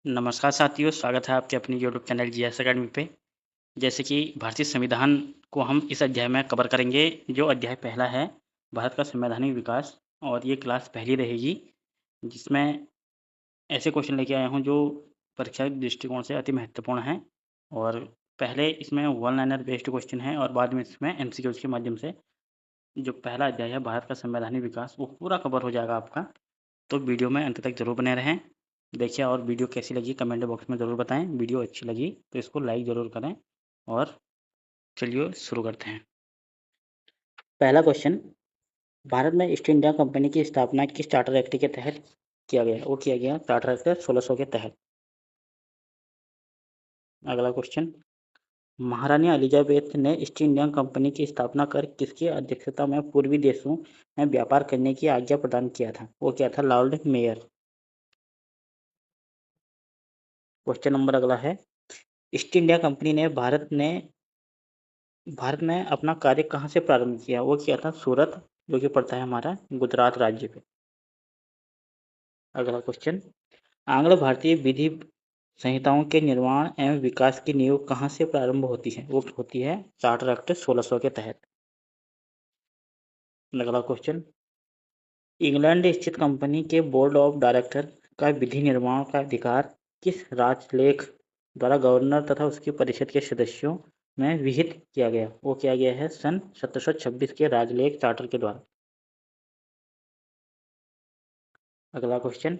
नमस्कार साथियों, स्वागत है आपके अपने यूट्यूब चैनल जीएस अकेडमी पे। जैसे कि भारतीय संविधान को हम इस अध्याय में कवर करेंगे। जो अध्याय पहला है, भारत का संवैधानिक विकास, और ये क्लास पहली रहेगी, जिसमें ऐसे क्वेश्चन लेके आया हूँ जो परीक्षा दृष्टिकोण से अति महत्वपूर्ण हैं। और पहले इसमें वन लाइनर बेस्ड क्वेश्चन है और बाद में इसमें एमसीक्यूज के माध्यम से जो पहला अध्याय है भारत का संवैधानिक विकास, वो पूरा कवर हो जाएगा आपका। तो वीडियो में अंत तक जरूर बने रहें। देखिए, और वीडियो कैसी लगी कमेंट बॉक्स में ज़रूर बताएं। वीडियो अच्छी लगी तो इसको लाइक ज़रूर करें। और चलिए शुरू करते हैं। पहला क्वेश्चन, भारत में ईस्ट इंडिया कंपनी की स्थापना किस चार्टर एक्ट के तहत किया गया? वो किया गया चार्टर एक्ट 1600 के तहत। अगला क्वेश्चन, महारानी एलिजाबेथ ने ईस्ट इंडिया कंपनी की स्थापना कर किसकी अध्यक्षता में पूर्वी देशों में व्यापार करने की आज्ञा प्रदान किया था? वो क्या था? Lord mayor. क्वेश्चन नंबर अगला है, ईस्ट इंडिया कंपनी ने भारत में अपना कार्य कहाँ से प्रारंभ किया? वो किया था सूरत, जो कि पड़ता है हमारा गुजरात राज्य पे। अगला क्वेश्चन, आंग्ल भारतीय विधि संहिताओं के निर्माण एवं विकास की नींव कहाँ से प्रारंभ होती है? वो होती है चार्टर एक्ट 1600 के तहत। अगला क्वेश्चन, इंग्लैंड स्थित कंपनी के बोर्ड ऑफ डायरेक्टर का विधि निर्माण का अधिकार किस राजलेख द्वारा गवर्नर तथा उसकी परिषद के सदस्यों में विहित किया गया? वो किया गया है सन 1726 के राजलेख चार्टर के द्वारा। अगला क्वेश्चन,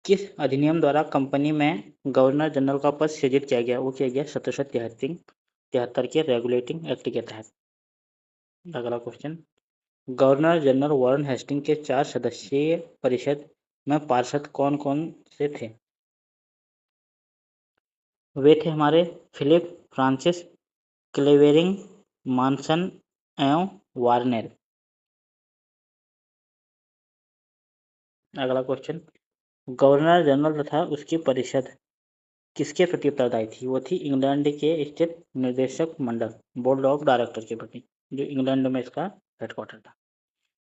किस अधिनियम द्वारा कंपनी में गवर्नर जनरल का पद सृजित किया गया? वो किया गया 1773 के रेगुलेटिंग एक्ट के तहत। अगला question, governor general Warren Hastings के 4 सदस्यीय परिषद में पार्षद कौन कौन से थे? वे थे हमारे फिलिप फ्रांसिस, क्लेवेरिंग, मॉनसन एवं वार्नेर। अगला क्वेश्चन, गवर्नर जनरल तथा उसकी परिषद किसके प्रति उत्तरदायी थी? वो थी इंग्लैंड के स्थित निर्देशक मंडल, बोर्ड ऑफ डायरेक्टर के प्रति, जो इंग्लैंड में इसका हेडक्वार्टर था।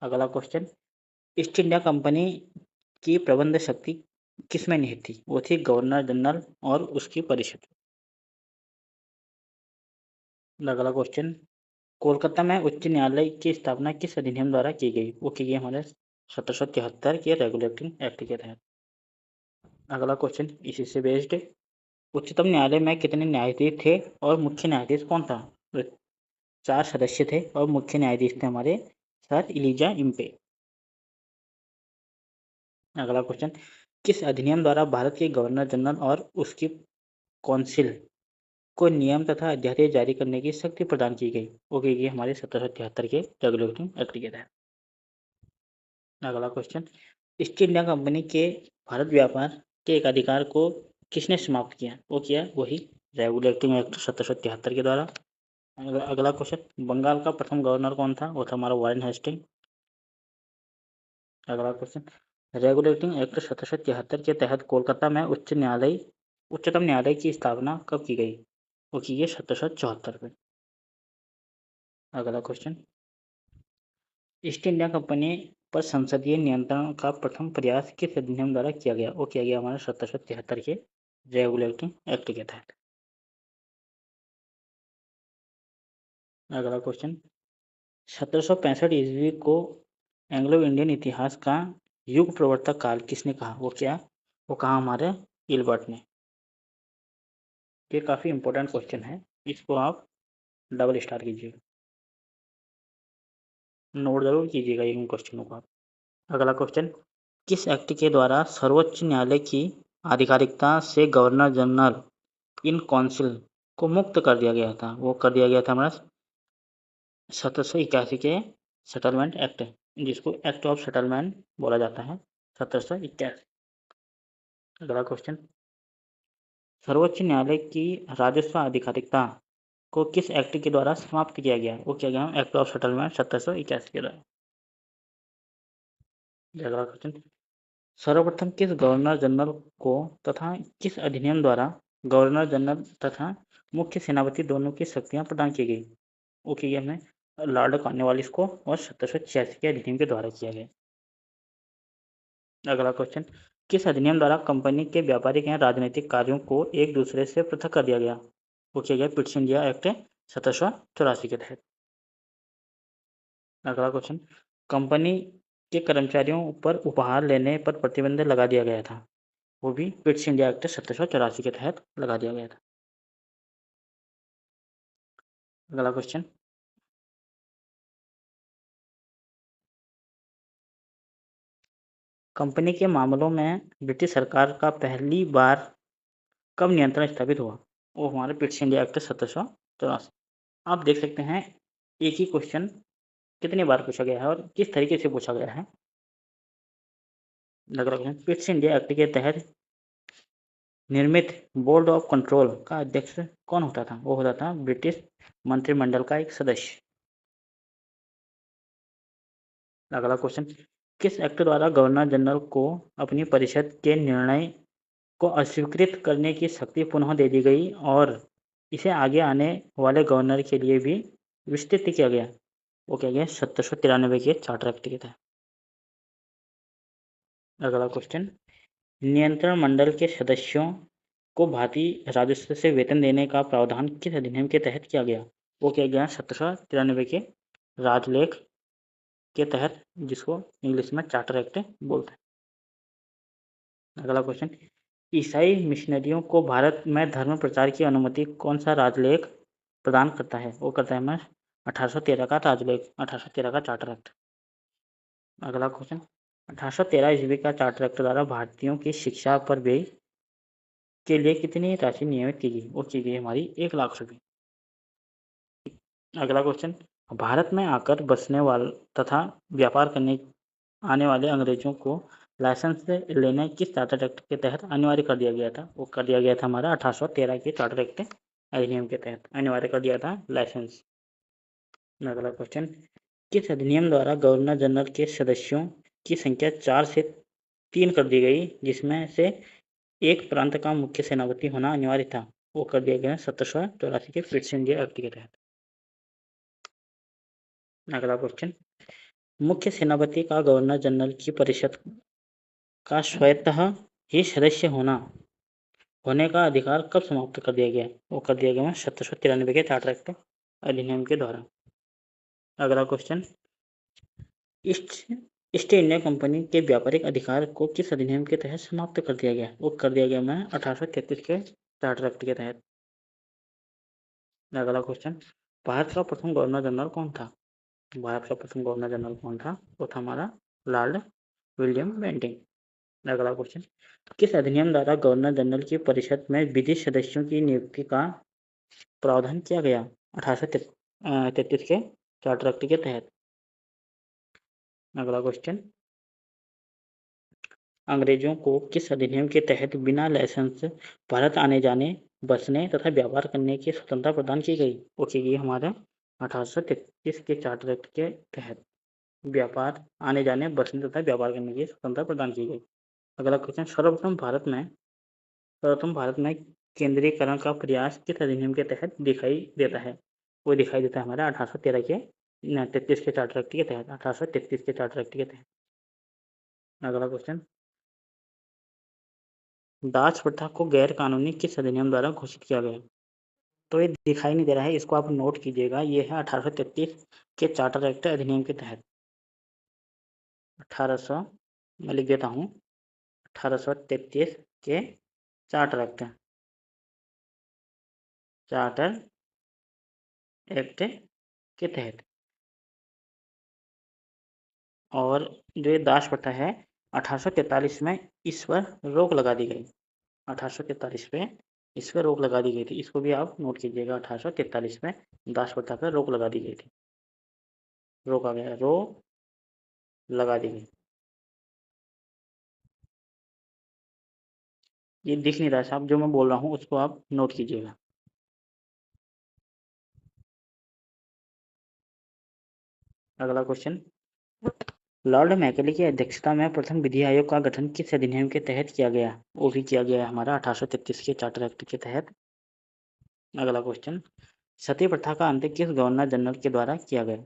अगला क्वेश्चन, ईस्ट इंडिया कंपनी की प्रबंध शक्ति किसमें निहित थी? वो थी गवर्नर जनरल और उसकी परिषद। अगला क्वेश्चन, कोलकाता में उच्च न्यायालय की स्थापना किस अधिनियम द्वारा की गई? वो की गई हमारे 1773 के रेगुलेटिंग एक्ट के तहत। अगला क्वेश्चन इसी से बेस्ड, उच्चतम न्यायालय में कितने न्यायाधीश थे और मुख्य न्यायाधीश कौन था? 4 सदस्य थे और मुख्य न्यायाधीश थे हमारे सर इलिजा इम्पे। अगला क्वेश्चन, किस अधिनियम द्वारा भारत के गवर्नर जनरल और उसकी काउंसिल को नियम तथा अध्यादेश जारी करने की शक्ति प्रदान की गई? वो की गई हमारे 1773 के रेगुलेटिंग एक्ट के तहत। अगला क्वेश्चन, ईस्ट इंडिया कंपनी के भारत व्यापार के एक अधिकार को किसने समाप्त किया? वो किया वही रेगुलेटिंग एक्ट 1773 के द्वारा। अगला क्वेश्चन, बंगाल का प्रथम गवर्नर कौन था? वो था हमारा वारेन हेस्टिंग। अगला क्वेश्चन, रेगुलेटिंग एक्ट 1773 के तहत कोलकाता में उच्चतम न्यायालय की स्थापना कब की गई? वो की गई 1774 में। अगला क्वेश्चन, ईस्ट इंडिया कंपनी पर संसदीय नियंत्रण का प्रथम प्रयास किस अधिनियम द्वारा किया गया? वो किया गया हमारे 1773 के रेगुलेटिंग एक्ट के तहत। अगला क्वेश्चन, 1765 ईस्वी को एंग्लो इंडियन इतिहास का युग प्रवर्तक काल किसने कहा? वो कहा हमारे इल्बर्ट ने। ये काफ़ी इंपॉर्टेंट क्वेश्चन है, इसको आप डबल स्टार कीजिएगा, नोट जरूर कीजिएगा इन क्वेश्चनों को आप। अगला क्वेश्चन, किस एक्ट के द्वारा सर्वोच्च न्यायालय की आधिकारिकता से गवर्नर जनरल इन काउंसिल को मुक्त कर दिया गया था? वो कर दिया गया था हमारा 1781 के सेटलमेंट एक्ट, जिसको एक्ट ऑफ सेटलमेंट बोला जाता है, 1781। अगला क्वेश्चन, सर्वोच्च न्यायालय की राजस्व आधिकारिकता को किस एक्ट के द्वारा समाप्त किया गया? वो किया गया एक्ट ऑफ सेटलमेंट 1781 के द्वारा। अगला क्वेश्चन, सर्वप्रथम किस गवर्नर जनरल को तथा किस अधिनियम द्वारा गवर्नर जनरल तथा मुख्य सेनापति दोनों की शक्तियां प्रदान की गई? वो की गई हमें लॉर्ड कॉर्नवालिस को और 1786 के अधिनियम के द्वारा किया गया। अगला क्वेश्चन, किस अधिनियम द्वारा कंपनी के व्यापारिक या राजनीतिक कार्यों को एक दूसरे से पृथक कर दिया गया? वो किया गया पिट्स इंडिया एक्ट 1784 के तहत। अगला क्वेश्चन, कंपनी के कर्मचारियों पर उपहार लेने पर प्रतिबंध लगा दिया गया था। वो भी पिट्स इंडिया एक्ट 1784 के तहत लगा दिया गया था। अगला क्वेश्चन, कंपनी के मामलों में ब्रिटिश सरकार का पहली बार कब नियंत्रण स्थापित हुआ? वो हमारे पिट्स इंडिया एक्ट 1784। आप देख सकते हैं एक ही क्वेश्चन कितनी बार पूछा गया है और किस तरीके से पूछा गया है। लग रहा है पिट्स इंडिया एक्ट के तहत निर्मित बोर्ड ऑफ कंट्रोल का अध्यक्ष कौन होता था? वो होता था ब्रिटिश मंत्रिमंडल का एक सदस्य। अगला क्वेश्चन, किस एक्ट द्वारा गवर्नर जनरल को अपनी परिषद के निर्णय को अस्वीकृत करने की शक्ति पुनः दे दी गई और इसे आगे आने वाले गवर्नर के लिए भी विस्तृत किया गया? वो क्या गया 1793 के चार्टर एक्ट के तहत। अगला क्वेश्चन, नियंत्रण मंडल के सदस्यों को भारतीय राजस्व से वेतन देने का प्रावधान किस अधिनियम के तहत किया गया? वो किया गया 1793 के राजलेख के तहत, जिसको इंग्लिश में चार्टर एक्ट बोलते हैं। अगला क्वेश्चन, ईसाई मिशनरियों को भारत में धर्म प्रचार की अनुमति कौन सा राजलेख प्रदान करता है? वो करता है मैं 1813 का राजलेख, 1813 का चार्टर एक्ट। अगला क्वेश्चन, 1813 ईस्वी का चार्टर एक्ट द्वारा भारतीयों की शिक्षा पर व्यय के लिए कितनी राशि नियमित की गई? वो की गई हमारी 1 लाख रुपये। अगला क्वेश्चन, भारत में आकर बसने वाले तथा व्यापार करने आने वाले अंग्रेजों को लाइसेंस लेना किस चार्टर एक्ट के तहत अनिवार्य कर दिया गया था? वो कर दिया गया था हमारा 1813 के चार्टर एक्ट अधिनियम के तहत अनिवार्य कर दिया था लाइसेंस। अगला क्वेश्चन, किस अधिनियम द्वारा गवर्नर जनरल के सदस्यों की संख्या 4 से 3 कर दी गई, जिसमें से एक प्रांत का मुख्य सेनापति होना अनिवार्य था? वो कर दिया गया 1784 के पिट्स इंडिया एक्ट के तहत। अगला क्वेश्चन, मुख्य सेनापति का गवर्नर जनरल की परिषद का स्वतः ही सदस्य होने का अधिकार कब समाप्त कर दिया गया? वो कर दिया गया 1793 के चार्टर एक्ट अधिनियम के द्वारा। अगला क्वेश्चन, ईस्ट इंडिया कंपनी के व्यापारिक अधिकार को किस अधिनियम के तहत समाप्त कर दिया गया? वो कर दिया गया मैं 1833 के चार्टर एक्ट के तहत। अगला क्वेश्चन, भारत का प्रथम गवर्नर जनरल कौन था? भारत का प्रथम गवर्नर जनरल कौन था? वो था हमारा लॉर्ड विलियम बेंटिंक। अगला क्वेश्चन, किस अधिनियम द्वारा गवर्नर जनरल की परिषद में विधि सदस्यों की नियुक्ति का प्रावधान किया गया? 1833 के चार्टर एक्ट के तहत। अगला क्वेश्चन, अंग्रेजों को किस अधिनियम के तहत बिना लाइसेंस भारत आने जाने, बसने तथा व्यापार करने की स्वतंत्रता प्रदान की गई? वो की गई हमारे 1833 के चार्टर एक्ट के तहत व्यापार आने जाने, बसने तथा व्यापार करने की स्वतंत्रता प्रदान की गई। अगला क्वेश्चन, सर्वप्रथम भारत में केंद्रीकरण का प्रयास किस अधिनियम के तहत दिखाई देता है? वो दिखाई देता है हमारा 1813 के 33 के चार्टर एक्ट के तहत, 1833 के चार्टर एक्ट के तहत। अगला क्वेश्चन, दास प्रथा को गैर कानूनी किस अधिनियम द्वारा घोषित किया गया? तो ये दिखाई नहीं दे रहा है, इसको आप नोट कीजिएगा। ये है 1833 के चार्टर एक्ट अधिनियम के तहत। 1800 मैं लिख देता हूँ, 1833 के चार्टर एक्ट के तहत। और जो ये दास प्रथा है 1843 में इस पर रोक लगा दी गई। 1843 पे इस पर रोक लगा दी गई थी, इसको भी आप नोट कीजिएगा। 1843 में दास प्रथा पर रोक लगा दी गई थी, रोक लगा दी गई। ये दिख नहीं रहा है साहब, जो मैं बोल रहा हूँ उसको आप नोट कीजिएगा। अगला क्वेश्चन, लॉर्ड मैकेले की अध्यक्षता में प्रथम विधि आयोग का गठन किस अधिनियम के तहत किया गया? वो भी किया गया है हमारा 1833 के चार्टर एक्ट के तहत। अगला क्वेश्चन, सती प्रथा का अंत किस गवर्नर जनरल के द्वारा किया गया?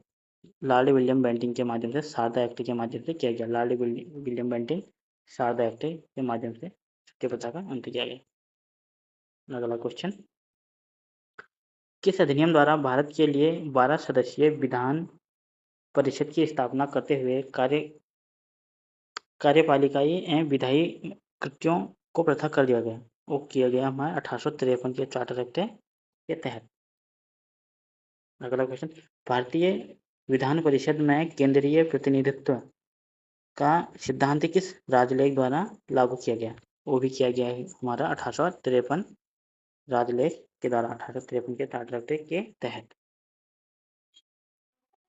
लॉर्ड विलियम बेंटिंक के माध्यम से, सारदा एक्ट के माध्यम से किया गया। Lord William Bentinck Sharda act के माध्यम से सत्य प्रथा का अंत किया गया। अगला क्वेश्चन, किस अधिनियम द्वारा भारत के लिए 12 सदस्यीय विधान परिषद की स्थापना करते हुए कार्यपालिकाई एवं विधायी कृत्यों को पृथक कर दिया गया? वो किया गया हमारे 1853 के चार्टर एक्ट के तहत। अगला क्वेश्चन, भारतीय विधान परिषद में केंद्रीय प्रतिनिधित्व का सिद्धांत किस राजलेख द्वारा लागू किया गया? वो भी किया गया है हमारा 1853 राजलेख के द्वारा, 1853 के चार्टर एक्ट के तहत।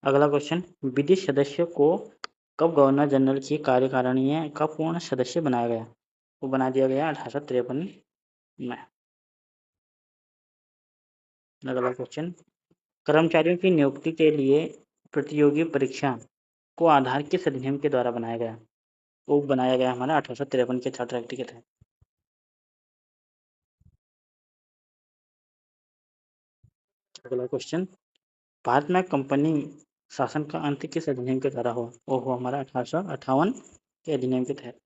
अगला क्वेश्चन, विदेशी सदस्य को कब गवर्नर जनरल की कार्यकारिणी का पूर्ण सदस्य बनाया गया? वो बना दिया गया 1853 में। अगला क्वेश्चन, कर्मचारियों की नियुक्ति के लिए प्रतियोगी परीक्षा को आधार किस अधिनियम के द्वारा बनाया गया? वो बनाया गया हमारा 1853 के चार्टर एक्ट के तहत। अगला क्वेश्चन, भारत में कंपनी शासन का अंत किस अधिनियम के द्वारा हुआ? वो हुआ हमारा 1858 के अधिनियम के तहत।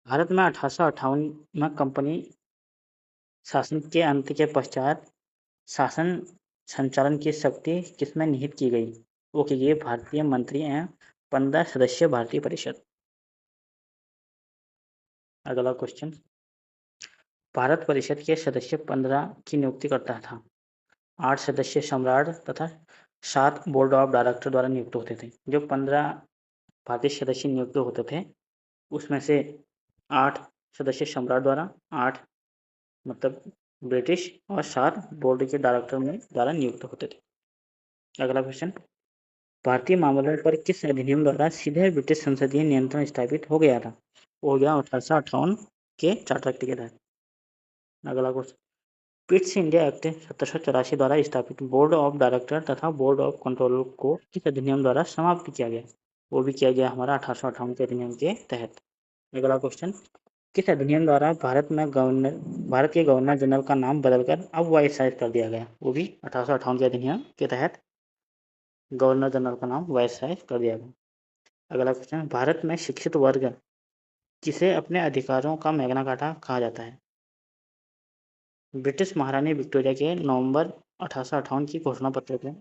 भारत में 1858 में कंपनी शासन के अंत के पश्चात शासन संचालन की शक्ति किसमें निहित की गई? वो की गई भारतीय मंत्री एवं 15 सदस्यीय भारतीय परिषद। अगला क्वेश्चन, भारत परिषद के सदस्य 15 की नियुक्ति करता था। 8 सदस्य सम्राट तथा 7 बोर्ड ऑफ डायरेक्टर द्वारा नियुक्त होते थे। जो 15 भारतीय सदस्य नियुक्त होते थे उसमें से 8 सदस्य सम्राट द्वारा, 8 मतलब ब्रिटिश और 7 बोर्ड के डायरेक्टर में द्वारा नियुक्त होते थे। अगला क्वेश्चन, भारतीय मामलों पर किस अधिनियम द्वारा सीधे ब्रिटिश संसदीय नियंत्रण स्थापित हो गया था? हो गया 1858 के चार्टर एक्ट के तहत। अगला क्वेश्चन, पिट्स इंडिया एक्ट 1784 द्वारा स्थापित बोर्ड ऑफ डायरेक्टर तथा बोर्ड ऑफ कंट्रोल को किस अधिनियम द्वारा समाप्त किया गया? वो भी किया गया हमारा 1858 के अधिनियम के तहत। अगला क्वेश्चन, किस अधिनियम द्वारा भारत के गवर्नर जनरल का नाम बदलकर अब वायसराय कर दिया गया? वो भी 1858 के अधिनियम के तहत गवर्नर जनरल का नाम वायसराय कर दिया गया। अगला क्वेश्चन, भारत में शिक्षित वर्ग किसे अपने अधिकारों का मैग्ना कार्टा कहा जाता है? ब्रिटिश महारानी विक्टोरिया के नवंबर 1858 की घोषणा पत्र में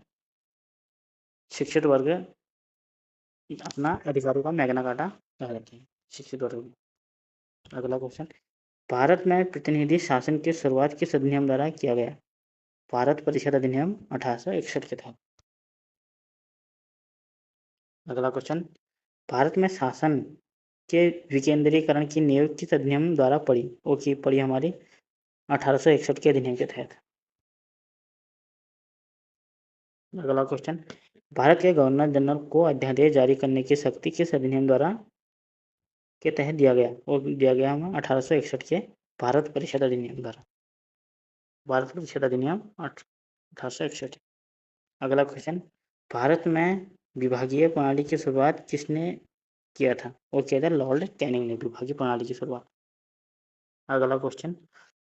शिक्षित वर्ग अपना अधिकारों का मैग्ना कार्टा कहा जाता है, शिक्षित वर्ग। अगला क्वेश्चन, भारत में प्रतिनिधि शासन की शुरुआत किस अधिनियम द्वारा किया गया? भारत परिषद अधिनियम 1861 के तहत। अगला क्वेश्चन, भारत में शासन के विकेंद्रीकरण की नींव किस अधिनियम द्वारा पड़ी? वो की पड़ी हमारी 1861 के अधिनियम के तहत। अगला क्वेश्चन, भारत के गवर्नर जनरल को अध्यादेश जारी करने की शक्ति किस अधिनियम द्वारा के तहत दिया गया? वो दिया गया हमें 1861 के भारत परिषद अधिनियम द्वारा। भारत परिषद अधिनियम 1861। अगला क्वेश्चन, भारत में विभागीय प्रणाली की शुरुआत किसने किया था? वो किया था लॉर्ड कैनिंग ने विभागीय प्रणाली की शुरुआत। अगला क्वेश्चन,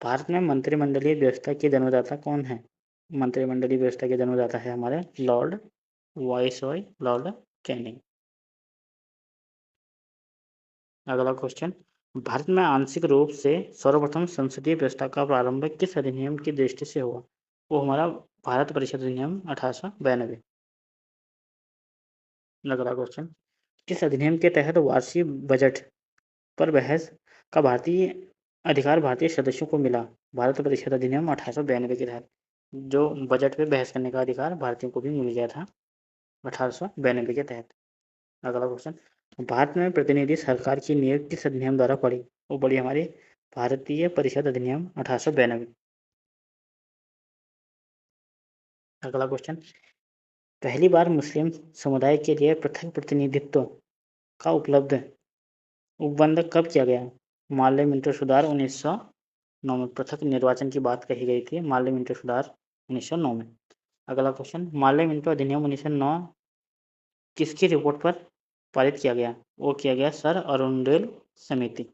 भारत में मंत्रिमंडलीय व्यवस्था के जन्मदाता कौन है? मंत्रिमंडलीय व्यवस्था के जन्मदाता है हमारे लॉर्ड वाइसरॉय लॉर्ड कैनिंग। अगला क्वेश्चन, भारत में आंशिक रूप से सर्वप्रथम संसदीय व्यवस्था का प्रारंभ किस अधिनियम की दृष्टि से हुआ? वो हमारा भारत परिषद अधिनियम 1892। अगला क्वेश्चन, किस अधिनियम के तहत वार्षिक बजट पर बहस का भारतीय अधिकार भारतीय सदस्यों को मिला? भारत परिषद अधिनियम 1892 के तहत जो बजट पे बहस करने का अधिकार भारतीयों को भी मिल गया था 1892 के तहत। अगला क्वेश्चन, भारत में प्रतिनिधि सरकार की नींव किस अधिनियम द्वारा पड़ी? वो पड़ी हमारी भारतीय परिषद अधिनियम 1892। अगला क्वेश्चन, पहली बार मुस्लिम समुदाय के लिए पृथक प्रतिनिधित्व का उपबंध कब किया गया? माल्य मिंटो सुधार 1909 में पृथक निर्वाचन की बात कही गई थी, माल्य मिंटो सुधार 1909 में। अगला क्वेश्चन, माल्य मिंटो अधिनियम 1909 किसकी रिपोर्ट पर पारित किया गया? वो किया गया सर अरुणडेल समिति।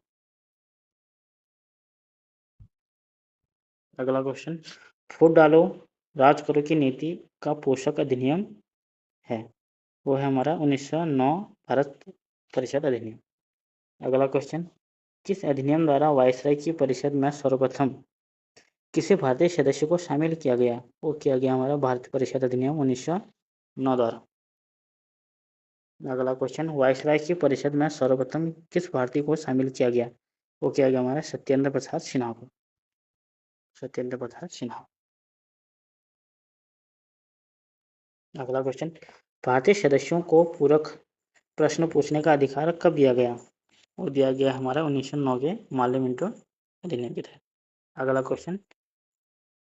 अगला क्वेश्चन, वोट डालो राज करो की नीति का पोषक अधिनियम है? वो है हमारा 1909 भारत परिषद अधिनियम। अगला क्वेश्चन, किस अधिनियम द्वारा वायसराय की परिषद में सर्वप्रथम किसी भारतीय सदस्य को शामिल किया गया? वो किया गया हमारा भारतीय परिषद अधिनियम 1909 द्वारा। अगला क्वेश्चन, वायसराय की परिषद में सर्वप्रथम किस भारतीय को शामिल किया गया? वो किया गया हमारा सत्येंद्र प्रसाद सिन्हा को। सत्येंद्र प्रसाद सिन्हा। अगला क्वेश्चन, भारतीय सदस्यों को पूरक प्रश्न पूछने का अधिकार कब दिया गया? वो दिया गया हमारा 1909 के माल्य मिंटो अधिनियम के तहत। अगला क्वेश्चन,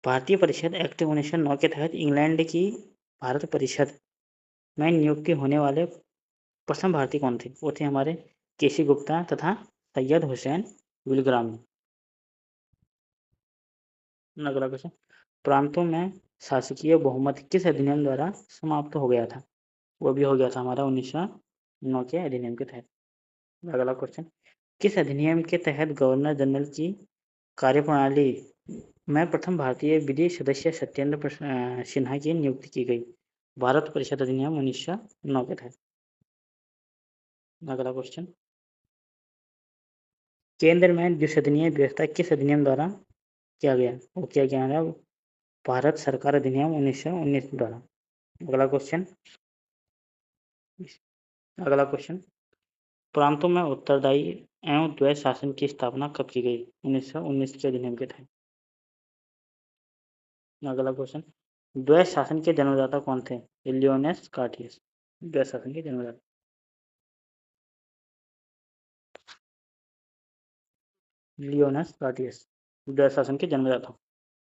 भारतीय परिषद एक्ट 1909 के तहत इंग्लैंड की भारत परिषद में नियुक्ति होने वाले प्रथम भारतीय कौन थे? वो थे हमारे केसी गुप्ता तथा सैयद हुसैन विलग्रामी। अगला क्वेश्चन, प्रांतों में शासकीय बहुमत किस अधिनियम द्वारा समाप्त हो गया था? वो भी हो गया था हमारा 1909 के अधिनियम के तहत। अगला क्वेश्चन, किस अधिनियम के तहत गवर्नर जनरल की कार्यप्रणाली में प्रथम भारतीय विधि सदस्य सत्येंद्र सिन्हा की नियुक्ति की गई? भारत परिषद अधिनियम 1909 के तहत। अगला क्वेश्चन, केंद्र में द्विसदनीय व्यवस्था किस अधिनियम द्वारा किया गया? वो किया गया है भारत सरकार अधिनियम 1919 द्वारा। अगला क्वेश्चन, प्रांतों में उत्तरदायी एवं द्वैत शासन की स्थापना कब की गई? 1919 के अधिनियम के तहत। अगला क्वेश्चन, द्वैत शासन के जन्मदाता कौन थे? लियोनेस कार्टियस द्वैत शासन के जन्मदाता। लियोनेस कार्टियस द्वैत शासन के जन्मदाता।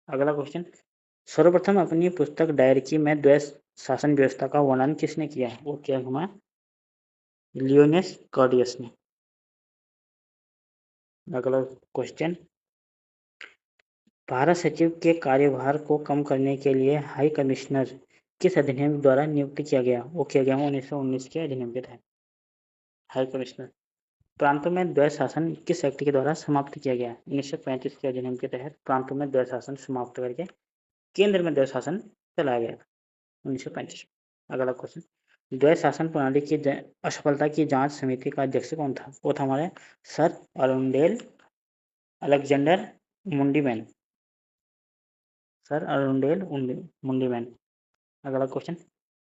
अगला क्वेश्चन, सर्वप्रथम अपनी पुस्तक डायरकी में द्वैत शासन व्यवस्था का वर्णन किसने किया? वो किया हमारा लियोनेस कार्टियस ने। अगला क्वेश्चन, भारत सचिव के कार्यभार को कम करने के लिए हाई कमिश्नर किस अधिनियम द्वारा नियुक्त किया गया? वो किया गया 1919 के अधिनियम के तहत। High commissioner. प्रांतों में द्वैत शासन किस एक्ट के द्वारा समाप्त किया गया? 1935 के अधिनियम के तहत प्रांतों में द्वैत शासन समाप्त करके केंद्र में द्वैत शासन चलाया गया 1935। अगला क्वेश्चन, द्वैत शासन प्रणाली की असफलता की जांच समिति का अध्यक्ष कौन था? वो था हमारे sir Arundel Alexander Muddiman. Sir Arundel Muddiman. अगला क्वेश्चन,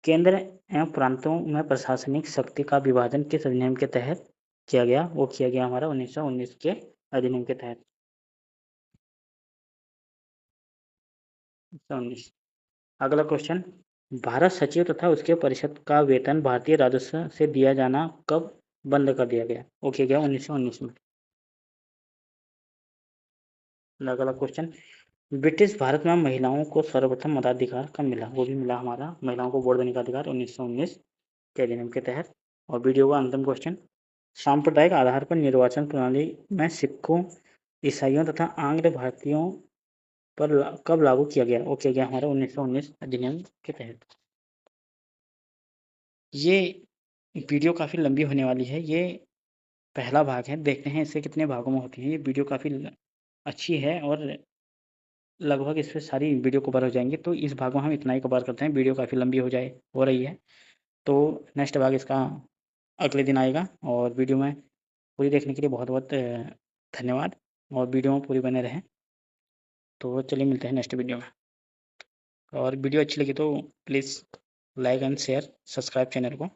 केंद्र एवं प्रांतों में प्रशासनिक शक्ति का विभाजन किस अधिनियम के तहत किया गया? वो किया गया हमारा 1919 के अधिनियम के तहत। 1919। अगला क्वेश्चन, भारत सचिव तथा उसके परिषद का वेतन भारतीय राजस्व से दिया जाना कब बंद कर दिया गया? वो किया गया 1919 में। अगला क्वेश्चन, ब्रिटिश भारत में महिलाओं को सर्वप्रथम मताधिकार कब मिला? वो भी मिला हमारा महिलाओं को वोट देने का अधिकार 1919 के अधिनियम के तहत। और वीडियो का अंतिम क्वेश्चन, सांप्रदायिक आधार पर निर्वाचन प्रणाली में सिखों, ईसाइयों तथा आंग्ल भारतीयों पर कब लागू किया गया? वो किया गया हमारा 1919 अधिनियम के तहत। ये वीडियो काफ़ी लंबी होने वाली है। ये पहला भाग है, देखते हैं इससे कितने भागों में होती है। ये वीडियो काफ़ी अच्छी है और लगभग इस पर सारी वीडियो कवर हो जाएंगे, तो इस भाग में हम इतना ही कवर करते हैं। वीडियो काफ़ी लंबी हो रही है, तो नेक्स्ट भाग इसका अगले दिन आएगा। और वीडियो में पूरी देखने के लिए बहुत बहुत धन्यवाद, और वीडियो में पूरी बने रहें। तो चलिए मिलते हैं नेक्स्ट वीडियो में। और वीडियो अच्छी लगी तो please like and share, subscribe channel को।